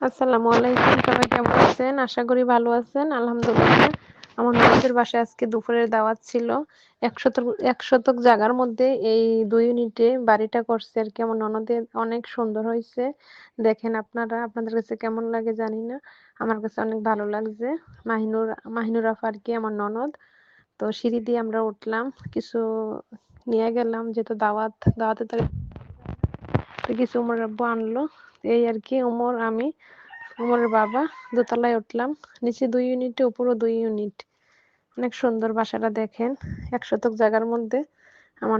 আসসালামু আলাইকুম। সবাই কেমন আছেন? আশা করি ভালো আছেন। আলহামদুলিল্লাহ। আমার ননদের বাসায় আজকে দুপুরের দাওয়াত ছিল। ১ শতক জায়গার মধ্যে এই ২ ইউনিটে বাড়িটা করছে আরকি আমার ননদের অনেক সুন্দর হইছে। দেখেন আপনারা, আপনাদের কাছে কেমন লাগে জানি না। আমার কাছে অনেক ভালো লাগছে। মাহিনুর আফা আরকি আমার ননদ। তো সিঁড়ি দিয়ে আমরা উঠলাম। কিছু নিয়ে গেলাম যেহেতু দাওয়াতে তো কিছু উমর আব্বু আনলো। এই আরকি আমি ওমরের বাবা দোতলায় উঠলাম। নিচে ২ ইউনিটে উপরও ২ ইউনিট। অনেক সুন্দর বাসাটা দেখেন। ১ শতক জায়গার মধ্যে আমার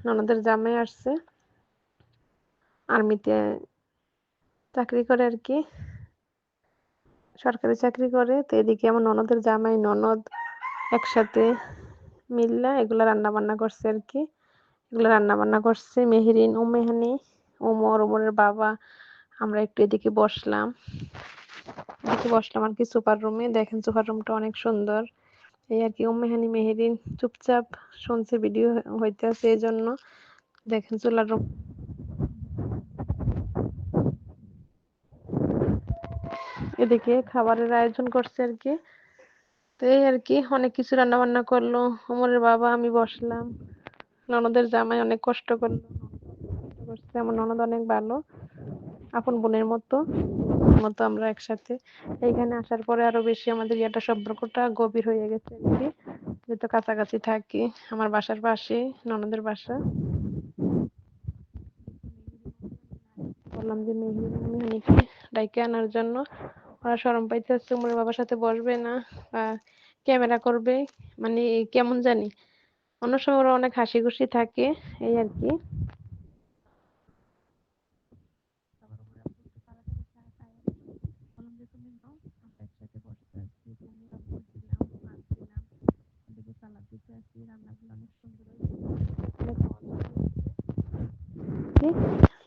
ননদের জামাই আসছে। আর্মিতে চাকরি করে আরকি। সরকারি চাকরি করে। তো এদিকে আমার ননদের জামাই, ননদ একসাথে মিল্লা এগুলা রান্নাবান্না করছে আরকি। এগুলো রান্নাবান্না করছে মেহেরিন, উম্মেহানি, ওমরের বাবা। আমরা একটু এদিকে বসলাম আরকি সুপার রুমে। দেখেন সুপার রুমটা অনেক সুন্দর। এই আরকি উম্মেহানি মেহেরিন চুপচাপ শুনছে ভিডিও হইতেছে এজন্য। দেখেন চুলার রুম এদিকে খাবারের আয়োজন করছে আরকি। তো এই আরকি অনেক কিছু রান্নাবান্না করলো। ওমরের বাবা, আমি বসলাম। ননদের জামাই অনেক কষ্ট করছে। আমার ননদ অনেক ভালো। আপন বোনের মতো আমরা একসাথে। এইখানে আসার পরে আরো বেশি আমাদের সম্পর্কটা গভীর হয়ে গেছে আরকি। যেহেতু কাছাকাছি থাকি। আমার বাসার পাশেই ননদের বাসা। বললাম যে মেহমানকে ডাইকে আনার জন্য। ওরা শরম পাইতেছে, উমরের বাবার সাথে বসবে না বা ক্যামেরা করবে, মানে কেমন জানি। অন্য সময় ওরা অনেক হাসি খুশি থাকে এই আরকি।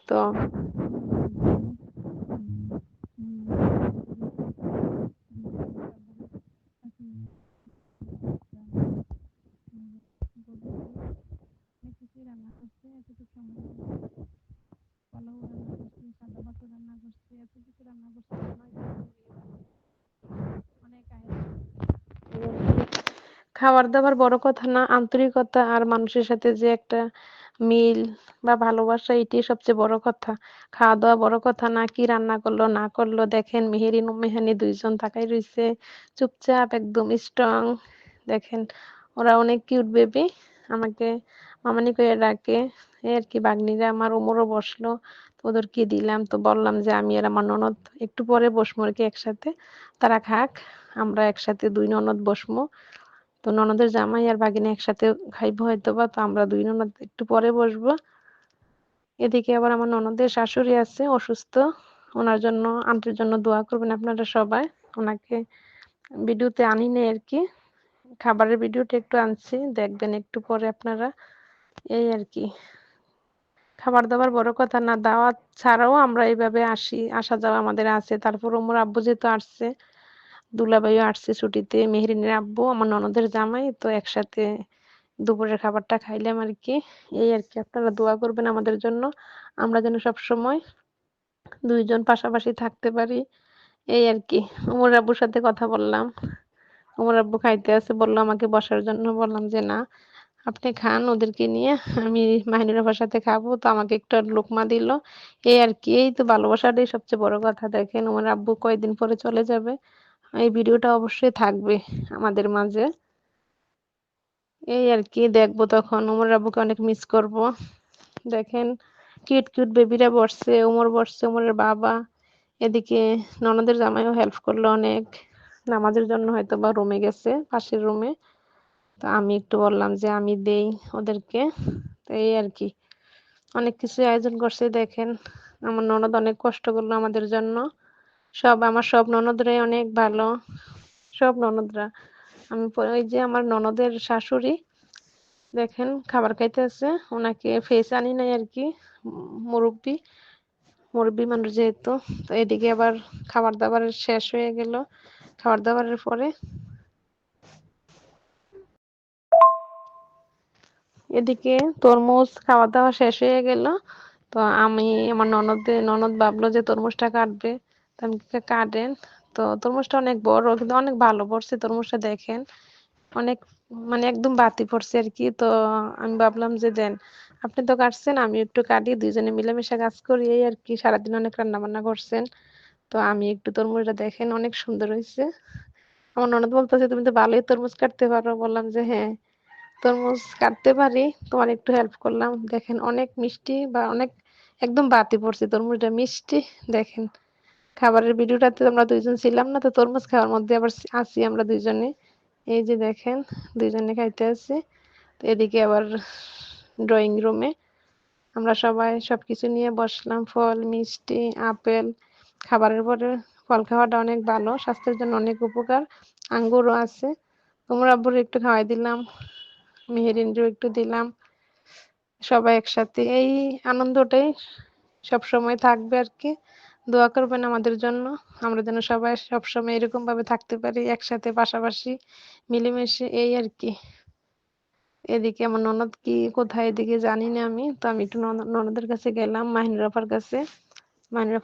তো খাবার-দাবার বড় কথা না, আন্তরিকতা আর মানুষের সাথে যে একটা মিল বা ভালোবাসা এটাই সবচেয়ে বড় কথা। খাওয়া-দাওয়া বড় কথা না, কি রান্না করলো না করলো দেখেন মেহেরিন, উম্মেহানি ২ জন তাকায় রইছে। চুপচাপ একদম স্ট্রং। দেখেন ওরা অনেক কিউট বেবি। আমাকে মামানি কইয়া ডাকে। এই আরকি ভাগ্নিরা আমার ওমরও বসলো। তো ওদেরকে দিলাম। তো বললাম যে আমি আর আমার ননদ একটু পরে বসমু আরকি একসাথে। তারা খাক। আমরা একসাথে ২ ননদ বসমু। তো ননদের জামাই আর ভাগিনা একসাথে খাইবো হয়তোবা। তো আমরা ২ ননদ একটু পরে বসবো। এদিকে আবার আমার ননদের শাশুড়ি আছে অসুস্থ। উনার জন্য আন্টির জন্য দোয়া করবেন আপনারা সবাই। উনাকে ভিডিওতে আনি নাই আরকি। খাবারের ভিডিওটা একটু আনছি। দেখবেন একটু পরে আপনারা। এই আরকি। খাবার-দাবার বড় কথা না। দাওয়াত ছাড়াও আমরা এভাবে আসি। আসা যাওয়া আমাদের আছে। তারপর ওমর আব্বু যেহেতু আসছে, দুলাভাইও আসছে ছুটিতে। মেহরিনের আব্বু, আমার ননদের জামাই। তো একসাথে দুপুরের খাবারটা খাইলাম আরকি। এই আরকি। আপনারা দোয়া করবেন আমাদের জন্য। আমরা যেন সবসময় ২ জন পাশাপাশি থাকতে পারি। এই আরকি। ওমর আব্বুর সাথে কথা বললাম। ওমর আব্বু খাইতে আছে, বলল আমাকে বসার জন্য। বললাম যে, "না, আপনি খান ওদেরকে নিয়ে। আমি মাহিনুর আপার সাথে খাবো।" তো আমাকে একটু লোকমা দিল। এই আরকি। এই তো ভালোবাসাটাই সবচেয়ে বড় কথা। দেখেন ওমর আব্বু কয়দিন পরে চলে যাবে। এই ভিডিওটা অবশ্যই থাকবে আমাদের মাঝে। এই আরকি। দেখবো তখন। ওমর আব্বুকে অনেক মিস করব। দেখেন কিউট বেবিরা বসছে, ওমর বসছে, ওমরের বাবা। এদিকে ননদের জামাইও হেল্প করলো অনেক। নামাজের জন্য হয়তোবা রুমে গেছে, পাশের রুমে। তো আমি একটু বললাম যে আমি দেই ওদেরকে। তো এই আরকি। অনেক কিছু আয়োজন করছে দেখেন। আমার ননদ অনেক কষ্ট করলো আমাদের জন্য। আমার সব ননদরাই অনেক ভালো। সব ননদরা। ওই যে আমার ননদের শাশুড়ি দেখেন খাবার খাইতেছে। উনাকে ফেস আনি নাই আরকি। মুরুব্বি, মুরুব্বি মানুষ যেহেতু। তো এদিকে আবার খাবার-দাবার শেষ হয়ে গেল। খাবার-দাবারের পরে এদিকে তরমুজ খাওয়া-দাওয়া শেষ হয়ে গেল। তো আমার ননদ ভাবলো যে তরমুজটা কাটবে। তো আমি কাটেন। তো তরমুজটা অনেক বড় কিন্তু অনেক ভালো পড়ছে তরমুজটা দেখেন। অনেক মানে একদম বাতি পড়ছে আরকি। তো আমি ভাবলাম যে দেন, আপনি তো কাটছেন আমি একটু কাটি, ২ জনে মিলেমিশে কাজ করি এই আরকি। সারাদিন অনেক রান্না-বান্না করছেন। তো আমি একটু তরমুজটা দেখেন অনেক সুন্দর হইছে। আমার ননদ বলতেছে, "তুমি তো ভালোই তরমুজ কাটতে পারো।" বললাম যে, "হ্যাঁ, তরমুজ কাটতে পারি। তোমার একটু হেল্প করলাম।" দেখেন অনেক মিষ্টি বা অনেক একদম বাতি পড়ছে। তরমুজটা মিষ্টি দেখেন। খাবারের ভিডিওটাতে আমরা ২ জন ছিলাম না? তো তরমুজ খাওয়ার মধ্যে আবার আছি আমরা ২ জনে। এই যে দেখেন ২ জনে খাইতে আছি। তো এদিকে আবার ড্রয়িং রুমে আমরা সবাই সবকিছু নিয়ে বসলাম। ফল, মিষ্টি, আপেল। খাবারের পরে ফল খাওয়াটা অনেক ভালো। স্বাস্থ্যের জন্য অনেক উপকার। আঙ্গুরও আছে। ওমর আব্বুর একটু খাওয়াই দিলাম। মেহেরিনকেও একটু দিলাম। সবাই একসাথে এই আনন্দটাই সবসময় থাকবে আরকি। দোয়া করবেন আমাদের জন্য। আমরা যেন সবাই সবসময় এরকমভাবে থাকতে পারি একসাথে পাশাপাশি মিলেমিশে এই আরকি। এদিকে আমার ননদ কি কোথায় এদিকে জানি না আমি। তো আমি একটু ননদের কাছে গেলাম, মাহিনুর আপার কাছে। মাহিনুর